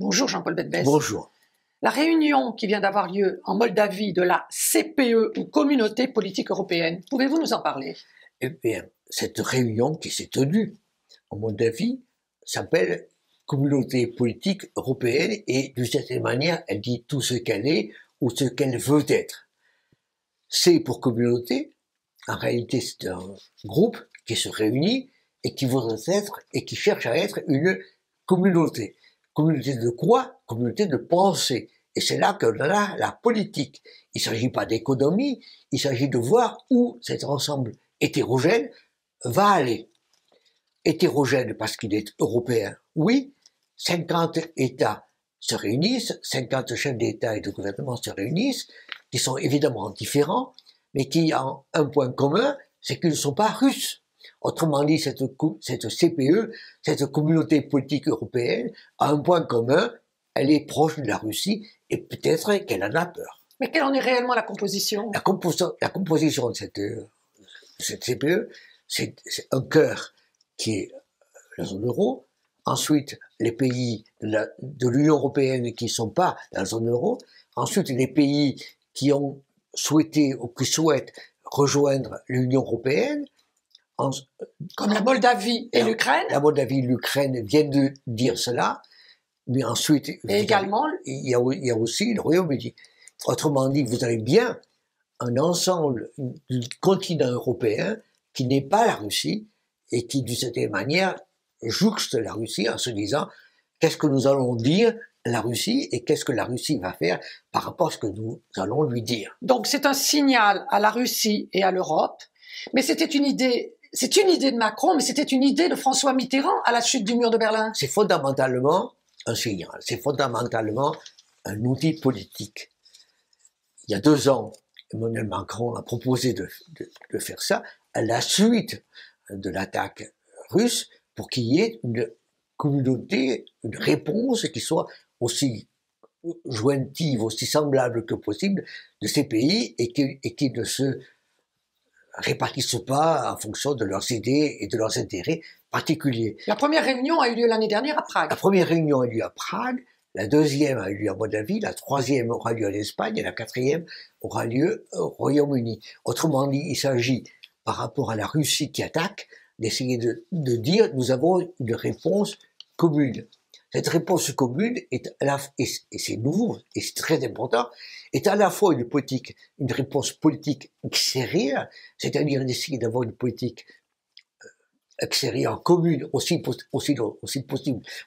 Bonjour Jean-Paul Betbès. Bonjour. La réunion qui vient d'avoir lieu en Moldavie de la CPE, ou Communauté politique européenne, pouvez-vous nous en parler? Eh bien, cette réunion qui s'est tenue en Moldavie s'appelle Communauté politique européenne et d'une certaine manière, elle dit tout ce qu'elle est ou ce qu'elle veut être. C'est pour communauté, en réalité c'est un groupe qui se réunit et qui voudrait être et qui cherche à être une communauté. Communauté de quoi? Communauté de pensée. Et c'est là que là, la politique. Il ne s'agit pas d'économie, il s'agit de voir où cet ensemble hétérogène va aller. Hétérogène parce qu'il est européen, oui, 50 États se réunissent, 50 chefs d'État et de gouvernement se réunissent, qui sont évidemment différents, mais qui ont un point commun, c'est qu'ils ne sont pas russes. Autrement dit, cette CPE, cette communauté politique européenne, a un point commun, elle est proche de la Russie et peut-être qu'elle en a peur. Mais quelle en est réellement la composition? La composition de cette CPE, c'est un cœur qui est la zone euro, ensuite les pays de l'Union européenne qui ne sont pas dans la zone euro, ensuite les pays qui ont souhaité ou qui souhaitent rejoindre l'Union européenne, comme la Moldavie et l'Ukraine. La Moldavie et l'Ukraine viennent de dire cela, mais ensuite également il y a aussi le Royaume-Uni. Autrement dit, vous avez bien un ensemble du continent européen qui n'est pas la Russie et qui, d'une certaine manière, jouxte la Russie en se disant qu'est-ce que nous allons dire à la Russie et qu'est-ce que la Russie va faire par rapport à ce que nous allons lui dire. Donc c'est un signal à la Russie et à l'Europe, mais c'est une idée de Macron, mais c'était une idée de François Mitterrand à la chute du mur de Berlin. C'est fondamentalement un signal, c'est fondamentalement un outil politique. Il y a 2 ans, Emmanuel Macron a proposé de faire ça à la suite de l'attaque russe pour qu'il y ait une communauté, une réponse qui soit aussi jointive, aussi semblable que possible de ces pays et qui ne se répartissent pas en fonction de leurs idées et de leurs intérêts particuliers. La première réunion a eu lieu l'année dernière à Prague. La première réunion a eu lieu à Prague, la deuxième a eu lieu en Moldavie, la troisième aura lieu en Espagne et la quatrième aura lieu au Royaume-Uni. Autrement dit, il s'agit, par rapport à la Russie qui attaque, d'essayer de dire nous avons une réponse commune. Cette réponse commune et c'est nouveau et c'est très important, est à la fois une réponse politique extérieure, c'est-à-dire d'essayer d'avoir une politique extérieure commune aussi possible,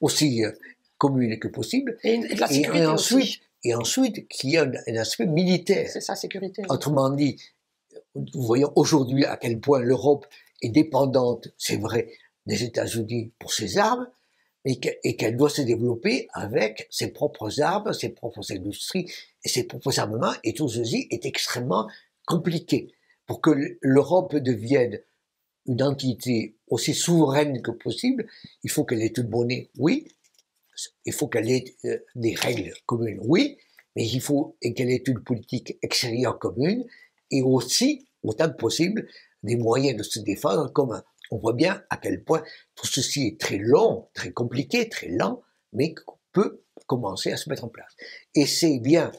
aussi commune que possible, et de la sécurité et ensuite qu'il y a un aspect militaire. C'est sa sécurité. Autrement dit, nous voyons aujourd'hui à quel point l'Europe est dépendante, c'est vrai, des États-Unis pour ses armes, et qu'elle doit se développer avec ses propres armes, ses propres industries et ses propres armements, et tout ceci est extrêmement compliqué. Pour que l'Europe devienne une entité aussi souveraine que possible, il faut qu'elle ait une monnaie, oui, il faut qu'elle ait des règles communes, oui, mais il faut qu'elle ait une politique extérieure commune, et aussi, autant que possible, des moyens de se défendre communs. On voit bien à quel point tout ceci est très long, très compliqué, très lent, mais qu'on peut commencer à se mettre en place. Et c'est bien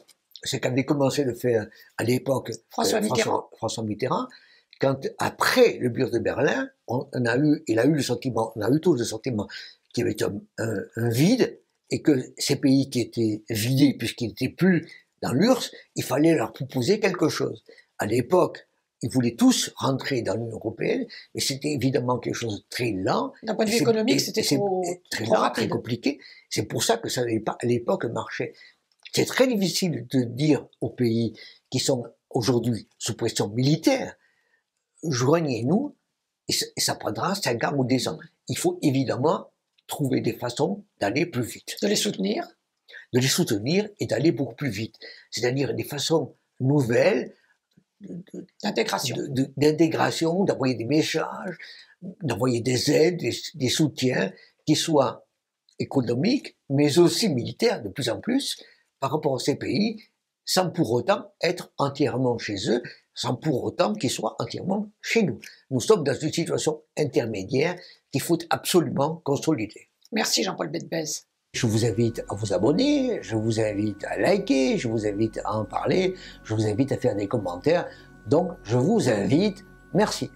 ce qu'avait commencé à faire à l'époque François Mitterrand, quand après le mur de Berlin, il a eu tous le sentiment qu'il y avait un vide, et que ces pays qui étaient vidés, puisqu'ils n'étaient plus dans l'URSS, il fallait leur proposer quelque chose. À l'époque, ils voulaient tous rentrer dans l'Union européenne, mais c'était évidemment quelque chose de très lent. D'un point de vue économique, c'était trop rapide. Très compliqué. C'est pour ça que ça n'avait pas, à l'époque, marché. C'est très difficile de dire aux pays qui sont aujourd'hui sous pression militaire, joignez-nous, et ça prendra 5 ans ou 10 ans. Il faut évidemment trouver des façons d'aller plus vite. De les soutenir? De les soutenir et d'aller beaucoup plus vite. C'est-à-dire des façons nouvelles, d'intégration, d'envoyer des messages, d'envoyer des aides, des soutiens qui soient économiques, mais aussi militaires de plus en plus par rapport à ces pays, sans pour autant être entièrement chez eux, sans pour autant qu'ils soient entièrement chez nous. Nous sommes dans une situation intermédiaire qu'il faut absolument consolider. Merci Jean-Paul Betbès. Je vous invite à vous abonner, je vous invite à liker, je vous invite à en parler, je vous invite à faire des commentaires. Donc, je vous invite. Merci.